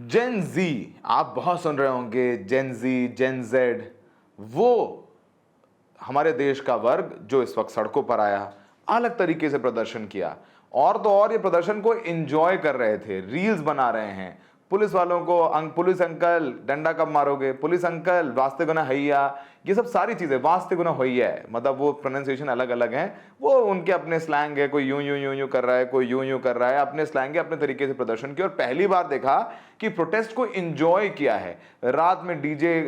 जेन जी, आप बहुत सुन रहे होंगे, जेन जी, जेन जेड, वो हमारे देश का वर्ग जो इस वक्त सड़कों पर आया, अलग तरीके से प्रदर्शन किया। और तो और ये प्रदर्शन को एंजॉय कर रहे थे, रील्स बना रहे हैं। पुलिस वालों को पुलिस अंकल डंडा कब मारोगे, पुलिस अंकल वास्ते गुना हैया, ये सब सारी चीजें वास्ते गुना होइया है, मतलब वो प्रोनाउंसिएशन अलग अलग हैं, वो उनके अपने स्लैंग है। कोई यूं यूं यूं यूं कर रहा है, कोई यूं यूं कर रहा है, अपने स्लैंग है, अपने तरीके से प्रदर्शन किया। और पहली बार देखा कि प्रोटेस्ट को एंजॉय किया है। रात में डीजे,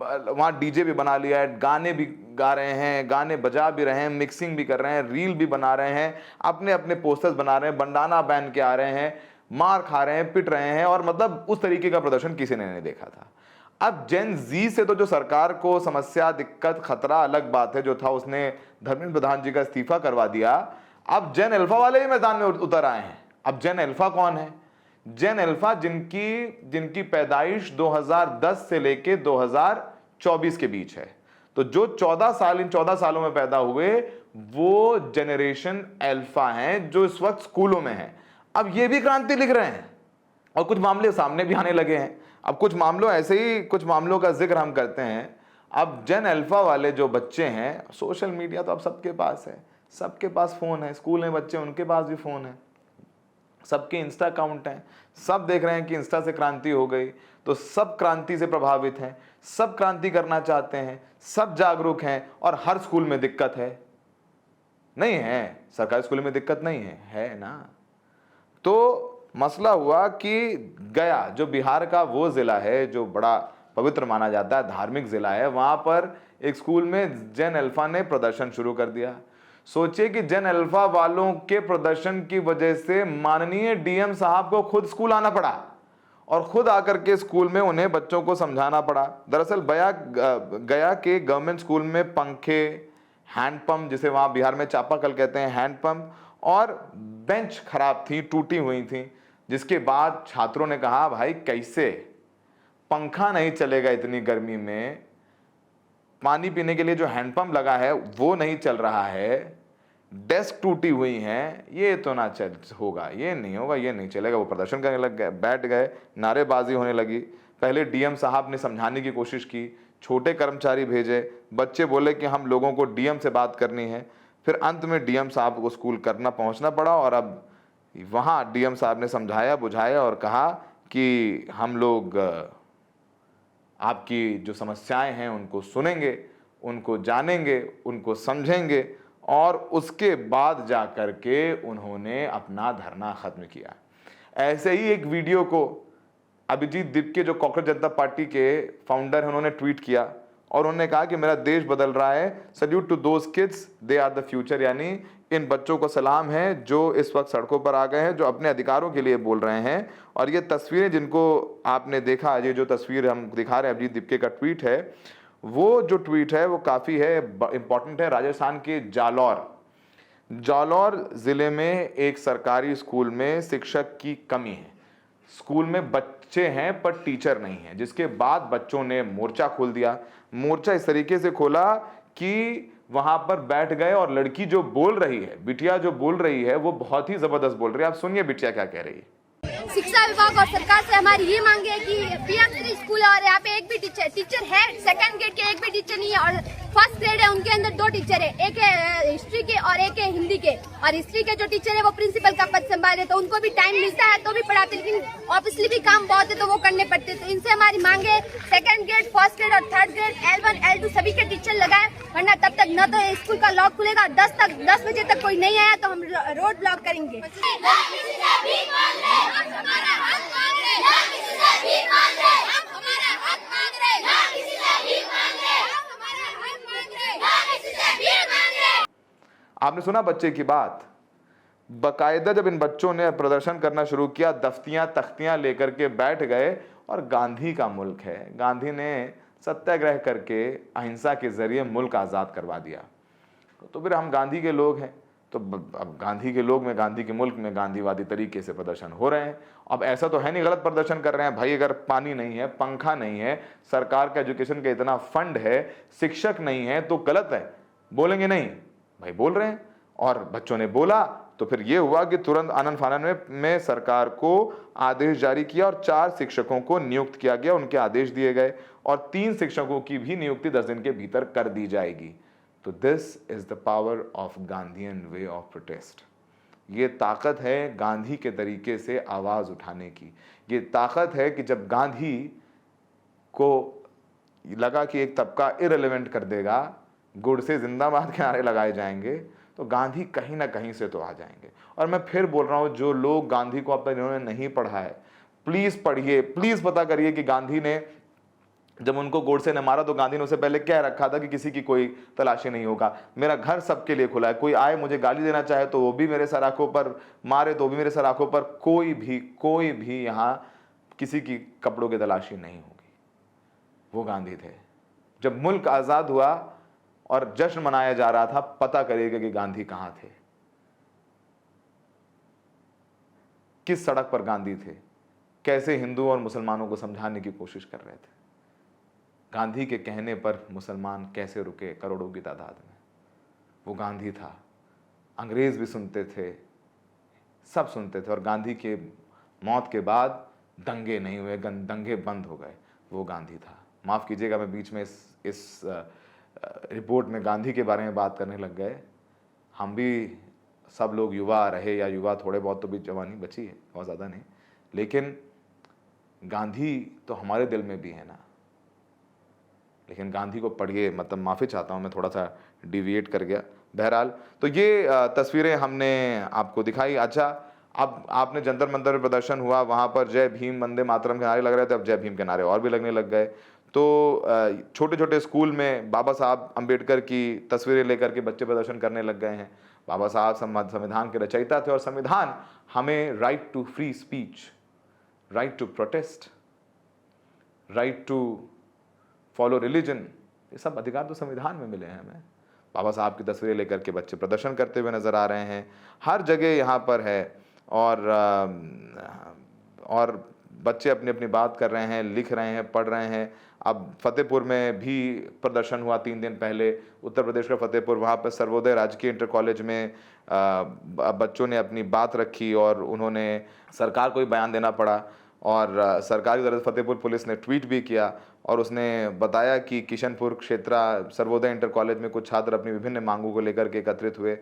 वहां डीजे भी बना लिया है, गाने भी गा रहे हैं, गाने बजा भी रहे हैं, मिक्सिंग भी कर रहे हैं, रील भी बना रहे हैं, अपने अपने पोस्टर्स बना रहे हैं, बंडाना पहन के आ रहे हैं, मार खा रहे हैं, पिट रहे हैं। और मतलब उस तरीके का प्रदर्शन किसी ने नहीं देखा था। अब जेन जी से तो जो सरकार को समस्या, दिक्कत, खतरा अलग बात है, जो था उसने धर्मेंद्र प्रधान जी का इस्तीफा करवा दिया। अब जेन अल्फा वाले भी मैदान में उतर आए हैं। अब जेन अल्फा कौन है? जेन अल्फा जिनकी पैदाइश 2010 से लेके 2024 के बीच है। तो जो 14 साल, इन 14 सालों में पैदा हुए, वो जनरेशन अल्फा हैं जो इस वक्त स्कूलों में हैं। अब ये भी क्रांति लिख रहे हैं और कुछ मामले सामने भी आने लगे हैं। अब कुछ मामलों, ऐसे ही कुछ मामलों का जिक्र हम करते हैं। अब जेन अल्फा वाले जो बच्चे हैं, सोशल मीडिया तो अब सबके पास है, सबके पास फोन है, स्कूल में बच्चे उनके पास भी फोन है, सबके इंस्टा अकाउंट हैं, सब देख रहे हैं कि इंस्टा से क्रांति हो गई, तो सब क्रांति से प्रभावित हैं, सब क्रांति करना चाहते हैं, सब जागरूक हैं। और हर स्कूल में दिक्कत है, नहीं है? सरकारी स्कूल में दिक्कत नहीं है ना? तो मसला हुआ कि गया, जो बिहार का वो जिला है जो बड़ा पवित्र माना जाता है, धार्मिक जिला है, वहां पर एक स्कूल में जेन अल्फा ने प्रदर्शन शुरू कर दिया। सोचिए कि जेन अल्फा वालों के प्रदर्शन की वजह से माननीय डीएम साहब को खुद स्कूल आना पड़ा और खुद आकर के स्कूल में उन्हें बच्चों को समझाना पड़ा। दरअसल गया के गवर्नमेंट स्कूल में पंखे, हैंडपंप, जिसे वहां बिहार में चापाकल कहते हैं, हैंडपंप, और बेंच खराब थी, टूटी हुई थी। जिसके बाद छात्रों ने कहा, भाई कैसे, पंखा नहीं चलेगा इतनी गर्मी में, पानी पीने के लिए जो हैंडपंप लगा है वो नहीं चल रहा है, डेस्क टूटी हुई हैं, ये तो ना चल होगा, ये नहीं होगा, ये नहीं चलेगा। वो प्रदर्शन करने लग गए, बैठ गए, नारेबाजी होने लगी। पहले डीएम साहब ने समझाने की कोशिश की, छोटे कर्मचारी भेजे, बच्चे बोले कि हम लोगों को डीएम से बात करनी है। फिर अंत में डीएम साहब को स्कूल पहुंचना पड़ा और अब वहां डीएम साहब ने समझाया बुझाया और कहा कि हम लोग आपकी जो समस्याएं हैं उनको सुनेंगे, उनको जानेंगे, उनको समझेंगे। और उसके बाद जाकर के उन्होंने अपना धरना खत्म किया। ऐसे ही एक वीडियो को अभिजीत दीपके, जो कॉकरोच जनता पार्टी के फाउंडर हैं, उन्होंने ट्वीट किया और उन्होंने कहा कि मेरा देश बदल रहा है, salute to those kids, they are the future. यानी इन बच्चों को सलाम है जो इस वक्त सड़कों पर आ गए हैं, जो अपने अधिकारों के लिए बोल रहे हैं। और ये तस्वीरें जिनको आपने देखा, ये जो तस्वीर हम दिखा रहे हैं, अभिजीत दीपके का ट्वीट है, वो जो ट्वीट है वो काफ़ी है इंपॉर्टेंट है। राजस्थान के जालौर ज़िले में एक सरकारी स्कूल में शिक्षक की कमी है। स्कूल में बच्चे हैं पर टीचर नहीं है, जिसके बाद बच्चों ने मोर्चा खोल दिया। मोर्चा इस तरीके से खोला कि वहां पर बैठ गए और लड़की जो बोल रही है, बिटिया जो बोल रही है, वो बहुत ही जबरदस्त बोल रही है। आप सुनिए बिटिया क्या कह रही है। शिक्षा विभाग और सरकार से हमारी ये मांग है कि पीएम स्कूल है और यहाँ पे एक भी टीचर है, सेकंड ग्रेड के एक भी टीचर नहीं है, और फर्स्ट ग्रेड है उनके अंदर 2 टीचर है, एक है हिस्ट्री के और एक है हिंदी के। और हिस्ट्री के जो टीचर है वो प्रिंसिपल का पद संभाले, तो उनको भी टाइम मिलता है तो भी पढ़ाते, लेकिन ऑब्वियसली भी काम बहुत है तो वो करने पड़ते। तो इनसे हमारी मांग है सेकंड ग्रेड, फर्स्ट ग्रेड और थर्ड ग्रेड, L1 L2 सभी के टीचर लगाए, वरना तब तक न तो स्कूल का लॉक खुलेगा, 10 बजे तक कोई नहीं आया तो हम रोड ब्लॉक करेंगे। आपने सुना बच्चे की बात। बकायदा जब इन बच्चों ने प्रदर्शन करना शुरू किया, दफ्तियां तख्तियां लेकर के बैठ गए। और गांधी का मुल्क है, गांधी ने सत्याग्रह करके अहिंसा के जरिए मुल्क आज़ाद करवा दिया। तो फिर हम गांधी के लोग हैं, तो अब गांधी के लोग में, गांधी के मुल्क में गांधीवादी तरीके से प्रदर्शन हो रहे हैं। अब ऐसा तो है नहीं गलत प्रदर्शन कर रहे हैं भाई। अगर पानी नहीं है, पंखा नहीं है, सरकार का एजुकेशन का इतना फंड है, शिक्षक नहीं है, तो गलत है, बोलेंगे नहीं भाई, बोल रहे हैं। और बच्चों ने बोला तो फिर ये हुआ कि तुरंत आनन फानन में सरकार को आदेश जारी किया और 4 शिक्षकों को नियुक्त किया गया, उनके आदेश दिए गए और 3 शिक्षकों की भी नियुक्ति 10 दिन के भीतर कर दी जाएगी। तो this is the power of Gandhian way of protest. ये ताकत है गांधी के तरीके से आवाज उठाने की। ये ताकत है कि जब गांधी को लगा कि एक तबका इररिलेवेंट कर देगा, गुडसे जिंदाबाद के नारे लगाए जाएंगे, तो गांधी कहीं ना कहीं से तो आ जाएंगे। और मैं फिर बोल रहा हूं, जो लोग गांधी को अब तक इन्होंने नहीं पढ़ा है, प्लीज पढ़िए, प्लीज पता करिए कि गांधी ने जब उनको गोडसे ने मारा तो गांधी ने उससे पहले कह रखा था कि किसी की कोई तलाशी नहीं होगा, मेरा घर सबके लिए खुला है, कोई आए मुझे गाली देना चाहे तो वो भी मेरे सर आंखों पर, मारे तो भी मेरे सर आंखों पर, कोई भी यहां किसी की कपड़ों की तलाशी नहीं होगी। वो गांधी थे। जब मुल्क आजाद हुआ और जश्न मनाया जा रहा था, पता करिएगा कि गांधी कहां थे, किस सड़क पर गांधी थे, कैसे हिंदू और मुसलमानों को समझाने की कोशिश कर रहे थे। गांधी के कहने पर मुसलमान कैसे रुके करोड़ों की तादाद में। वो गांधी था। अंग्रेज भी सुनते थे, सब सुनते थे। और गांधी के मौत के बाद दंगे नहीं हुए, दंगे बंद हो गए। वो गांधी था। माफ़ कीजिएगा, मैं बीच में इस रिपोर्ट में गांधी के बारे में बात करने लग गए। हम भी सब लोग युवा रहे या युवा थोड़े बहुत तो भी जवानी बची है, बहुत ज़्यादा नहीं, लेकिन गांधी तो हमारे दिल में भी है ना। लेकिन गांधी को पढ़िए, मतलब माफ़ी चाहता हूँ मैं थोड़ा सा डिविएट कर गया। बहरहाल तो ये तस्वीरें हमने आपको दिखाई। अच्छा, अब आपने जंतर मंतर में प्रदर्शन हुआ, वहाँ पर जय भीम वंदे मातरम के नारे लग रहे थे, अब जय भीम के नारे और भी लगने लग गए। तो छोटे छोटे स्कूल में बाबा साहब अम्बेडकर की तस्वीरें लेकर के बच्चे प्रदर्शन करने लग गए हैं। बाबा साहब संविधान के रचयिता थे और संविधान हमें right to free speech, right to protest, right to follow religion, ये सब अधिकार तो संविधान में मिले हैं हमें। बाबा साहब की तस्वीरें लेकर के बच्चे प्रदर्शन करते हुए नजर आ रहे हैं, हर जगह यहाँ पर है। और बच्चे अपनी अपनी बात कर रहे हैं, लिख रहे हैं, पढ़ रहे हैं। अब फतेहपुर में भी प्रदर्शन हुआ 3 दिन पहले, उत्तर प्रदेश का फतेहपुर। वहाँ पर सर्वोदय राजकीय इंटर कॉलेज में बच्चों ने अपनी बात रखी और उन्होंने सरकार को भी बयान देना पड़ा। और सरकार की तरफ से फतेहपुर पुलिस ने ट्वीट भी किया और उसने बताया कि किशनपुर क्षेत्र सर्वोदय इंटर कॉलेज में कुछ छात्र अपनी विभिन्न मांगों को लेकर के एकत्रित हुए।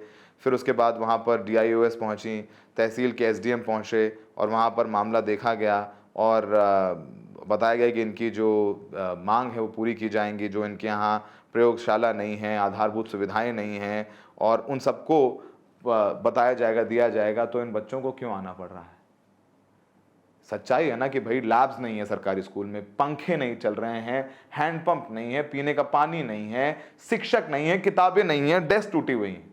फिर उसके बाद वहाँ पर DIOS पहुँची, तहसील के SDM पहुँचे और वहाँ पर मामला देखा गया और बताया गया कि इनकी जो मांग है वो पूरी की जाएंगी। जो इनके यहाँ प्रयोगशाला नहीं है, आधारभूत सुविधाएं नहीं हैं, और उन सबको बताया जाएगा, दिया जाएगा। तो इन बच्चों को क्यों आना पड़ रहा है? सच्चाई है ना कि भाई लैब्स नहीं है सरकारी स्कूल में, पंखे नहीं चल रहे हैं, हैंडपंप नहीं है, पीने का पानी नहीं है, शिक्षक नहीं है, किताबें नहीं है, डेस्क टूटी हुई हैं।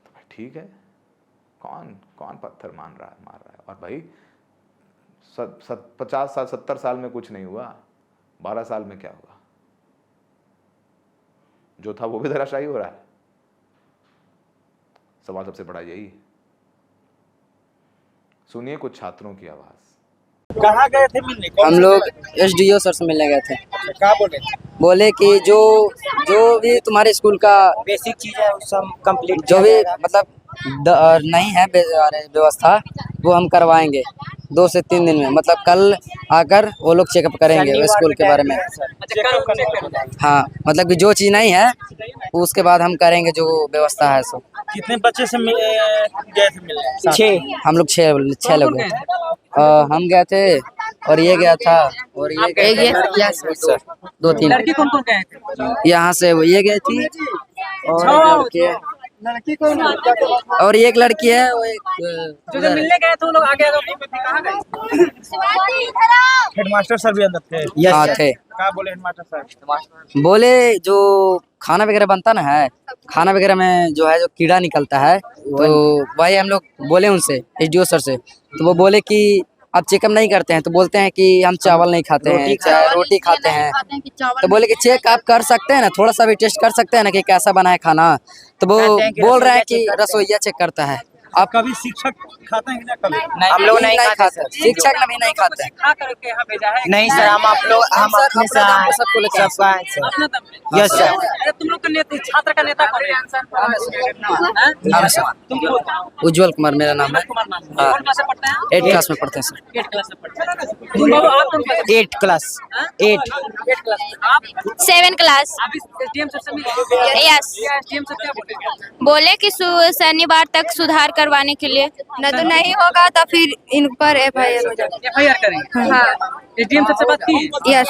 तो भाई ठीक है, कौन पत्थर मार रहा है? और भाई 50 साल 70 साल में कुछ नहीं हुआ, 12 साल में क्या हुआ? जो था वो भी धराशायी हो रहा है। सवाल सबसे बड़ा यही है। सुनिए कुछ छात्रों की आवाज। कहाँ गए थे मिलने? हम लोग SDO सर से मिलने गए थे। क्या बोले? बोले कि जो भी तुम्हारे स्कूल का बेसिक चीज है वो सब कंप्लीट, जो भी मतलब नहीं है व्यवस्था, वो हम करवाएंगे 2 से 3 दिन में। मतलब कल आकर वो लोग चेकअप करेंगे स्कूल के बारे में। हाँ, मतलब कि जो चीज़ नहीं है उसके बाद हम करेंगे जो व्यवस्था है सब। कितने बच्चे से गए थे मिलने? 6। हम लोग 6 लोग गए थे। हम गए थे और ये गया था और ये 2-3 लड़की कौन कौन गए थे? यहाँ से वो ये गई थी और एक लड़की है वो एक जो मिलने गए थे वो लोग आगे कहाँ गए? हेडमास्टर सर भी अंदर थे? हाँ थे। क्या बोले हेडमास्टर सर? बोले जो खाना वगैरह बनता ना है, खाना वगैरह में जो है जो कीड़ा निकलता है, तो वही हम लोग बोले उनसे, SDO सर से। तो वो बोले कि आप चेकअप नहीं करते हैं, तो बोलते हैं कि हम चावल नहीं खाते हैं, रोटी खाते हैं। तो बोले कि चेक आप कर सकते हैं ना, थोड़ा सा भी टेस्ट कर सकते हैं ना कि कैसा बना है खाना। तो वो बोल रहा है कि रसोइया चेक करता है। आप कभी शिक्षक खाते हैं कि ना कभी हम लोग नहीं खाते सर। शिक्षक भी नहीं खाते हैं। खा करके यहाँ भेजा है नहीं सर, हम अपने अपने से दम पे सबको लेके आए। सबका है सर। अपने दम पे। Yes sir. अरे तुम लोग का नेता छात्र का नेता कौन है? हाँ? हाँ सर। तुम क्या बोलते हो? उज्जवल कुमार मेरा नाम है। कुमार नाम है। हाँ। कौन क्लास में पढ़ते हैं? 8th क्लास में पढ़ते हैं सर। 8 क्लास में पढ़ते हैं। तुम बाबू आप कौन क्लास में? 8 क्लास हाँ? 8 8 क्लास में। आप 7 क्लास आप इस एसडीएम सर से मिले? यस एसडीएम सर क्या बोले? बोले कि शनिवार तक सुधार करवाने के लिए न तो नहीं होगा तो फिर इन पर FIR हो जाएगा। FIR करेंगे। हाँ एसडीएम सर से बात की? यस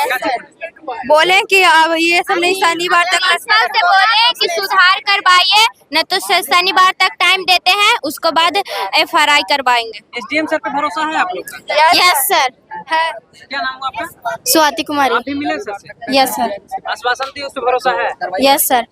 बोले कि अब ये सब नहीं शनिवार तक प्रिंसिपल से बोले कि सुधार करवाइए न तो शनिवार तक टाइम देते हैं उसके बाद FRI करवाएंगे। एसडीएम सर पे भरोसा है आप लोग का? यस सर है क्या नाम हुआ आपका? स्वाति कुमारी आप भी मिले सर से? यस सर आश्वासन दिए, उस पे भरोसा है? Yes sir